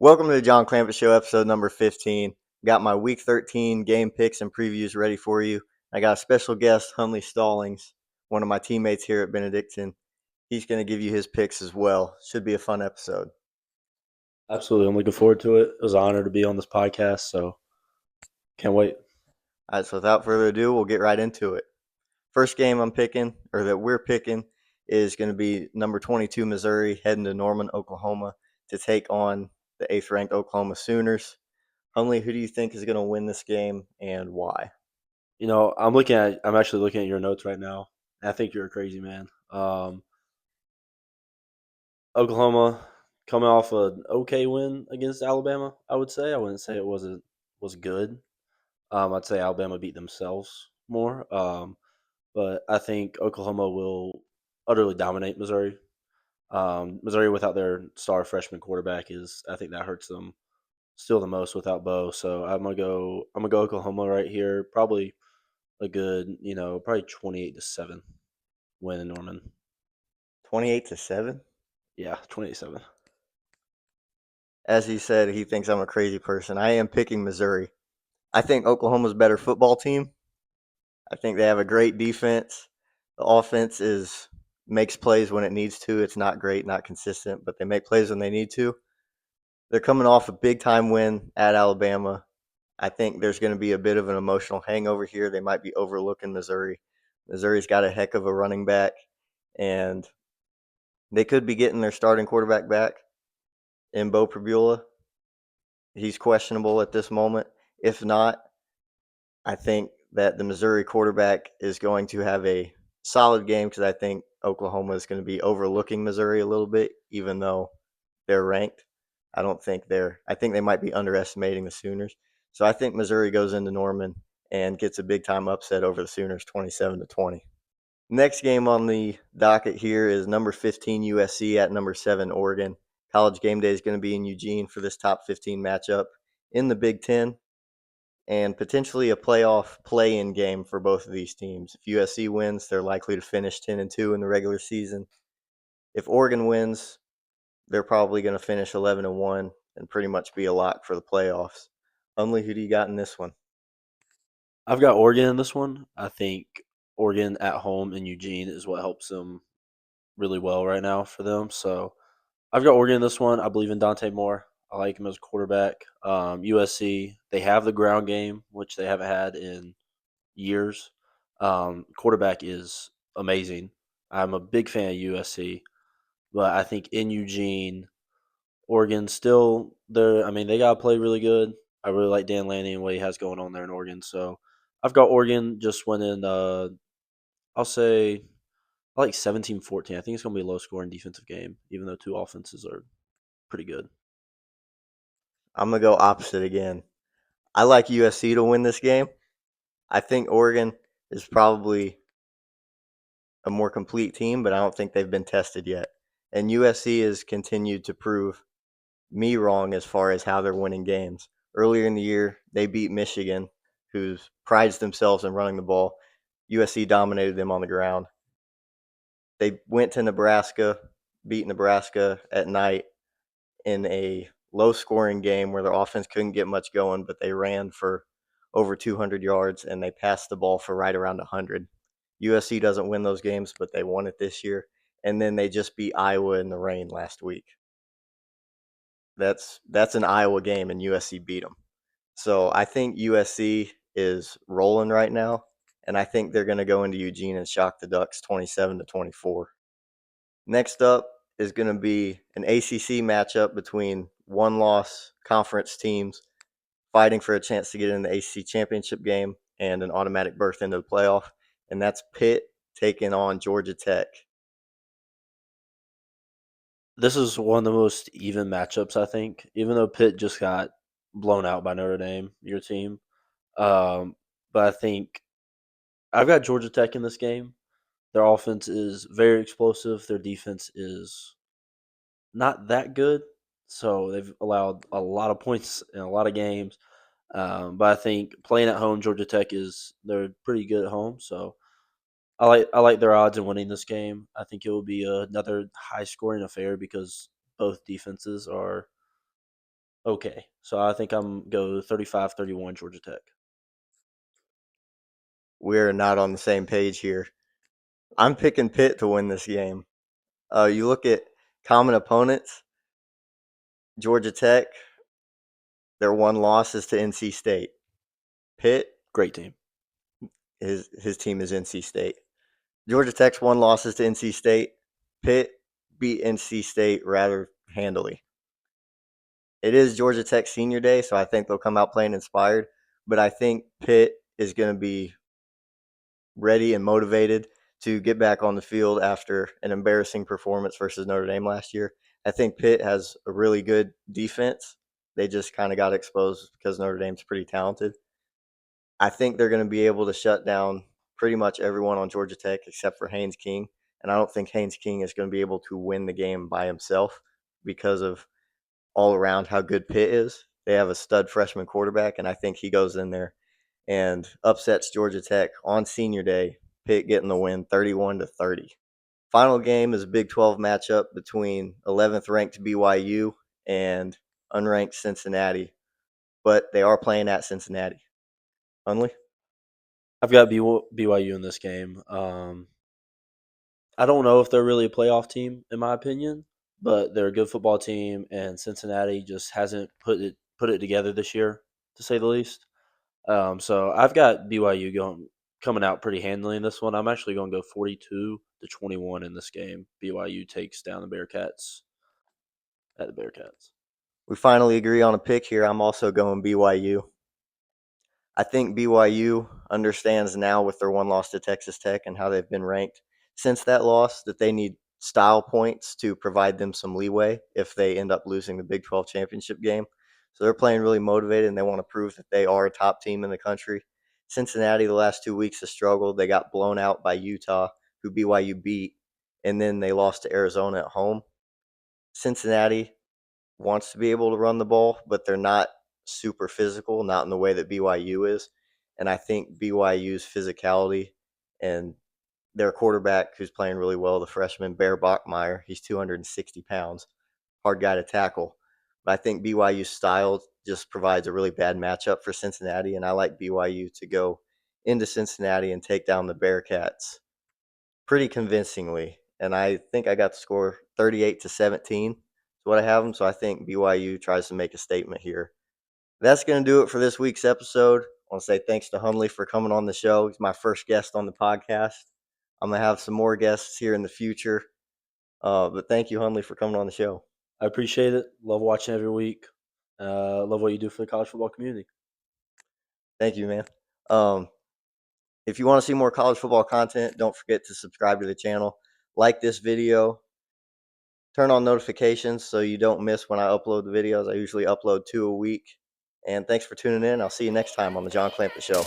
Welcome to the John Clampett Show, episode number 15. Got my week 13 game picks and previews ready for you. I got a special guest, Hundley Stallings, one of my teammates here at Benedictine. He's going to give you his picks as well. Should be a fun episode. Absolutely. I'm looking forward to it. It was an honor to be on this podcast, so can't wait. All right, so without further ado, we'll get right into it. First game I'm picking, or that we're picking, is going to be number 22 Missouri heading to Norman, Oklahoma to take on the 8th ranked Oklahoma Sooners. Hundley, who do you think is going to win this game and why? I'm actually looking at your notes right now. I think you're a crazy man. Oklahoma coming off an okay win against Alabama, I would say. I wouldn't say it was good. I'd say Alabama beat themselves more. But I think Oklahoma will utterly dominate Missouri. Missouri without their star freshman quarterback I think that hurts them still the most without Bo. So I'm gonna go Oklahoma right here. Probably a good, probably 28-7 win in Norman. 28-7? Yeah, 28-7. As he said, he thinks I'm a crazy person. I am picking Missouri. I think Oklahoma's a better football team. I think they have a great defense. The offense is makes plays when it needs to. It's not great, not consistent, but they make plays when they need to. They're coming off a big time win at Alabama. I think there's going to be a bit of an emotional hangover here. They might be overlooking Missouri. Missouri's got a heck of a running back, and they could be getting their starting quarterback back in Bo Pribula. He's questionable at this moment. If not, I think that the Missouri quarterback is going to have a solid game because I think Oklahoma is going to be overlooking Missouri a little bit, even though they're ranked. I think they might be underestimating the Sooners. So I think Missouri goes into Norman and gets a big time upset over the Sooners 27-20. Next game on the docket here is number 15 USC at number 7 Oregon. College game day is going to be in Eugene for this top 15 matchup in the Big Ten and potentially a playoff play-in game for both of these teams. If USC wins, they're likely to finish 10-2 in the regular season. If Oregon wins, they're probably going to finish 11-1 and pretty much be a lock for the playoffs. Hundley, who do you got in this one? I've got Oregon in this one. I think Oregon at home in Eugene is what helps them really well right now for them. So I've got Oregon in this one. I believe in Dante Moore. I like him as a quarterback. USC, they have the ground game, which they haven't had in years. Quarterback is amazing. I'm a big fan of USC, but I think in Eugene, Oregon still I mean, they gotta play really good. I really like Dan Lanning and what he has going on there in Oregon. So I've got Oregon just winning. I'll say I like 17-14. I think it's gonna be a low scoring defensive game, even though two offenses are pretty good. I'm going to go opposite again. I like USC to win this game. I think Oregon is probably a more complete team, but I don't think they've been tested yet. And USC has continued to prove me wrong as far as how they're winning games. Earlier in the year, they beat Michigan, who prides themselves in running the ball. USC dominated them on the ground. They went to Nebraska, beat Nebraska at night in a low scoring game where their offense couldn't get much going, but they ran for over 200 yards and they passed the ball for right around 100. USC doesn't win those games, but they won it this year. And then they just beat Iowa in the rain last week. That's an Iowa game, and USC beat them. So I think USC is rolling right now, and I think they're going to go into Eugene and shock the Ducks 27-24. Next up is going to be an ACC matchup between one-loss conference teams fighting for a chance to get in the ACC championship game and an automatic berth into the playoff, and that's Pitt taking on Georgia Tech. This is one of the most even matchups, I think. Even though Pitt just got blown out by Notre Dame, your team, um, but I think I've got Georgia Tech in this game. Their offense is very explosive. Their defense is not that good, so they've allowed a lot of points in a lot of games. But I think playing at home, Georgia Tech they're pretty good at home, so I like their odds in winning this game. I think it will be another high scoring affair because both defenses are Okay, so I think I'm go 35-31 Georgia Tech. We're not on the same page here. I'm picking Pitt to win this game. You look at common opponents, Georgia Tech, their one loss is to NC State. Pitt, Great team. his team is NC State. Georgia Tech's one loss is to NC State. Pitt beat NC State rather handily. It is Georgia Tech senior day, so I think they'll come out playing inspired. But I think Pitt is going to be ready and motivated to get back on the field after an embarrassing performance versus Notre Dame last year. I think Pitt has a really good defense. They just kind of got exposed because Notre Dame's pretty talented. I think they're going to be able to shut down pretty much everyone on Georgia Tech except for Haynes King. And I don't think Haynes King is going to be able to win the game by himself because of all around how good Pitt is. They have a stud freshman quarterback, and I think he goes in there and upsets Georgia Tech on senior day. Pitt getting the win 31-30. Final game is a Big 12 matchup between 11th ranked BYU and unranked Cincinnati, but they are playing at Cincinnati. Hundley? I've got BYU in this game. I don't know if they're really a playoff team, in my opinion, but they're a good football team, and Cincinnati just hasn't put it together this year, to say the least. So I've got BYU coming out pretty handily in this one. I'm actually going to go 42-21 in this game. BYU takes down the Bearcats at the Bearcats. We finally agree on a pick here. I'm also going BYU. I think BYU understands now with their one loss to Texas Tech and how they've been ranked since that loss that they need style points to provide them some leeway if they end up losing the Big 12 championship game. So they're playing really motivated and they want to prove that they are a top team in the country. Cincinnati, the last 2 weeks, has struggled. They got blown out by Utah, who BYU beat, and then they lost to Arizona at home. Cincinnati wants to be able to run the ball, but they're not super physical, not in the way that BYU is. And I think BYU's physicality and their quarterback, who's playing really well, the freshman Bear Bachmeyer, he's 260 pounds, hard guy to tackle. But I think BYU's style just provides a really bad matchup for Cincinnati, and I like BYU to go into Cincinnati and take down the Bearcats pretty convincingly. And I think I got the score 38-17 is what I have them. So I think BYU tries to make a statement here. That's going to do it for this week's episode. I want to say thanks to Hundley for coming on the show. He's my first guest on the podcast. I'm going to have some more guests here in the future. But thank you, Hundley, for coming on the show. I appreciate it. Love watching every week. Love what you do for the college football community. Thank you, man. If you want to see more college football content, don't forget to subscribe to the channel. Like this video. Turn on notifications so you don't miss when I upload the videos. I usually upload 2 a week. And thanks for tuning in. I'll see you next time on the John Clampett Show.